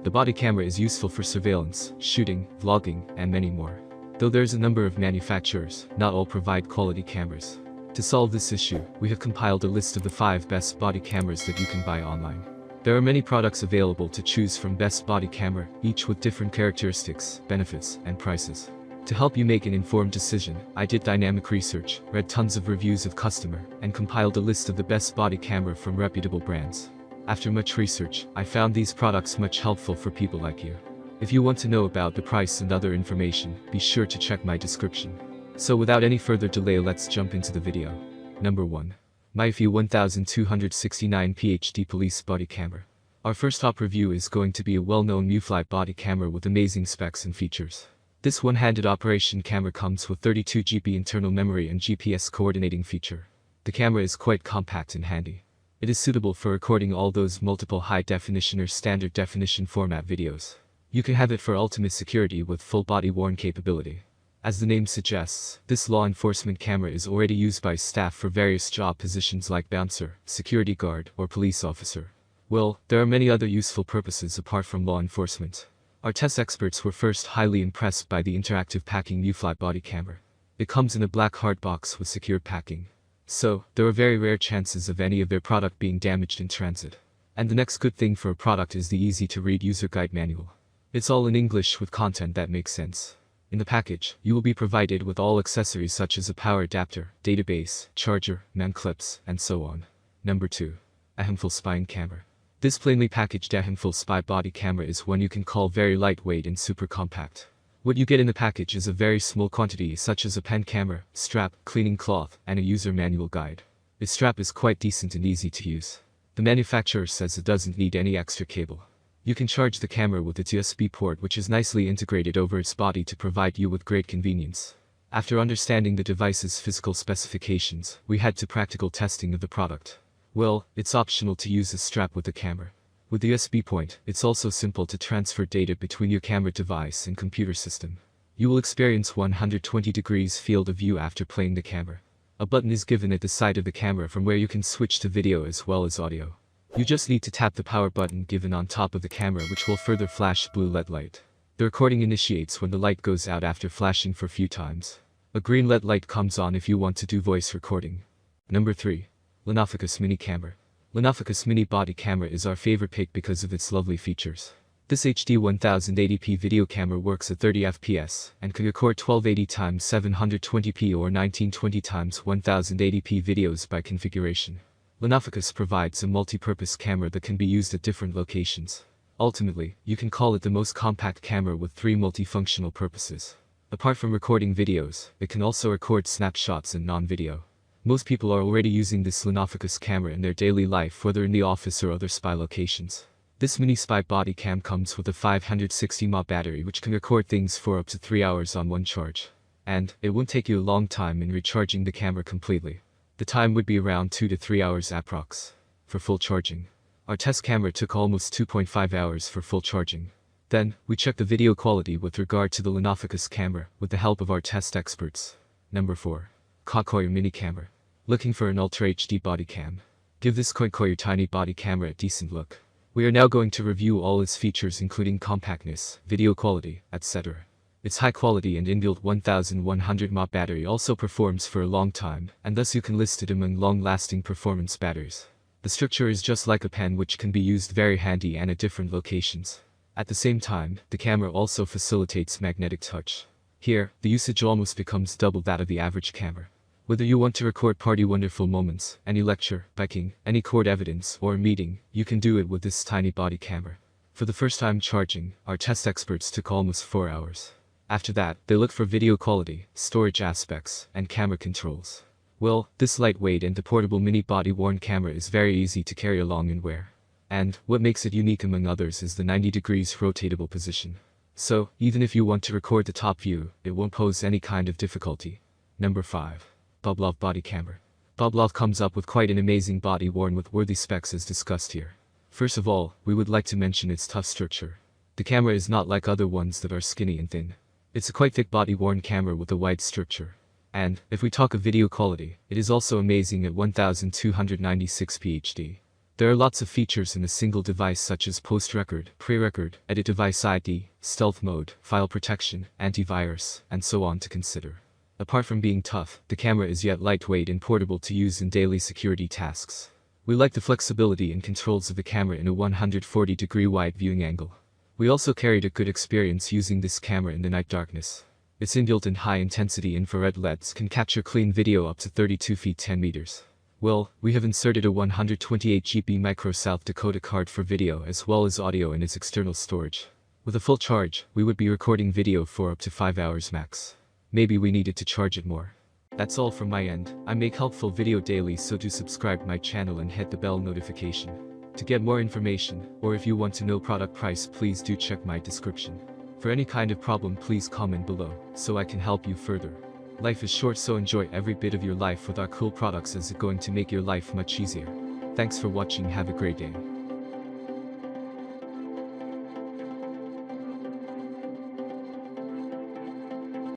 The body camera is useful for surveillance, shooting, vlogging, and many more. Though there's a number of manufacturers, not all provide quality cameras. To solve this issue, we have compiled a list of the 5 best body cameras that you can buy online. There are many products available to choose from best body camera, each with different characteristics, benefits, and prices. To help you make an informed decision, I did dynamic research, read tons of reviews of customer, and compiled a list of the best body camera from reputable brands. After much research, I found these products much helpful for people like you. If you want to know about the price and other information, be sure to check my description. So without any further delay, let's jump into the video. Number 1. Myfee 1269 PHD Police Body Camera. Our first top review is going to be a well-known Myfee body camera with amazing specs and features. This one-handed operation camera comes with 32 GB internal memory and GPS coordinating feature. The camera is quite compact and handy. It is suitable for recording all those multiple high-definition or standard-definition format videos. You can have it for ultimate security with full body-worn capability. As the name suggests, this law enforcement camera is already used by staff for various job positions like bouncer, security guard, or police officer. Well, there are many other useful purposes apart from law enforcement. Our test experts were first highly impressed by the interactive packing Myfee body camera. It comes in a black hard box with secure packing. So, there are very rare chances of any of their product being damaged in transit. And the next good thing for a product is the easy-to-read user guide manual. It's all in English with content that makes sense. In the package, you will be provided with all accessories such as a power adapter, database, charger, mount clips, and so on. Number 2. AHMFUL Spine Camera. This plainly packaged AHMFUL spy body camera is one you can call very lightweight and super compact. What you get in the package is a very small quantity such as a pen camera, strap, cleaning cloth, and a user manual guide. The strap is quite decent and easy to use. The manufacturer says it doesn't need any extra cable. You can charge the camera with its USB port, which is nicely integrated over its body to provide you with great convenience. After understanding the device's physical specifications, we head to practical testing of the product. Well, it's optional to use a strap with the camera. With the USB point, it's also simple to transfer data between your camera device and computer system. You will experience 120 degrees field of view after playing the camera. A button is given at the side of the camera from where you can switch to video as well as audio. You just need to tap the power button given on top of the camera, which will further flash blue LED light. The recording initiates when the light goes out after flashing for a few times. A green LED light comes on if you want to do voice recording. Number 3. LENOVUS Mini Camera. LENOVUS Mini Body Camera is our favorite pick because of its lovely features. This HD 1080p video camera works at 30 FPS and can record 1280x720p or 1920x1080p videos by configuration. LENOVUS provides a multi-purpose camera that can be used at different locations. Ultimately, you can call it the most compact camera with 3 multifunctional purposes. Apart from recording videos, it can also record snapshots and non-video. Most people are already using this LENOVUS camera in their daily life, whether in the office or other spy locations. This mini spy body cam comes with a 560 mAh battery which can record things for up to 3 hours on one charge. And it won't take you a long time in recharging the camera completely. The time would be around 2 to 3 hours approx. For full charging. Our test camera took almost 2.5 hours for full charging. Then, we checked the video quality with regard to the LENOVUS camera with the help of our test experts. Number 4. Koikoy Mini Camera. Looking for an Ultra HD body cam? Give this Koikoy tiny body camera a decent look. We are now going to review all its features including compactness, video quality, etc. Its high quality and inbuilt 1100 mAh battery also performs for a long time, and thus you can list it among long-lasting performance batteries. The structure is just like a pen which can be used very handy and at different locations. At the same time, the camera also facilitates magnetic touch. Here, the usage almost becomes double that of the average camera. Whether you want to record party wonderful moments, any lecture, biking, any court evidence, or a meeting, you can do it with this tiny body camera. For the first time charging, our test experts took almost 4 hours. After that, they looked for video quality, storage aspects, and camera controls. Well, this lightweight and portable mini body-worn camera is very easy to carry along and wear. And what makes it unique among others is the 90 degrees rotatable position. So, even if you want to record the top view, it won't pose any kind of difficulty. Number 5. Publove Body Camera. Publove comes up with quite an amazing body worn with worthy specs as discussed here. First of all, we would like to mention its tough structure. The camera is not like other ones that are skinny and thin. It's a quite thick body-worn camera with a wide structure. And, if we talk of video quality, it is also amazing at 1296 PHD. There are lots of features in a single device such as post-record, pre-record, edit device ID, stealth mode, file protection, antivirus, and so on to consider. Apart from being tough, the camera is yet lightweight and portable to use in daily security tasks. We like the flexibility and controls of the camera in a 140-degree wide viewing angle. We also carried a good experience using this camera in the night darkness. Its inbuilt and high-intensity infrared LEDs can capture clean video up to 32 feet 10 meters. Well, we have inserted a 128GB micro South Dakota card for video as well as audio in its external storage. With a full charge, we would be recording video for up to 5 hours max. Maybe we needed to charge it more. That's all from my end. I make helpful video daily, so do subscribe my channel and hit the bell notification. To get more information, or if you want to know product price, please do check my description. For any kind of problem, please comment below, so I can help you further. Life is short, so enjoy every bit of your life with our cool products, as it's going to make your life much easier. Thanks for watching, have a great day.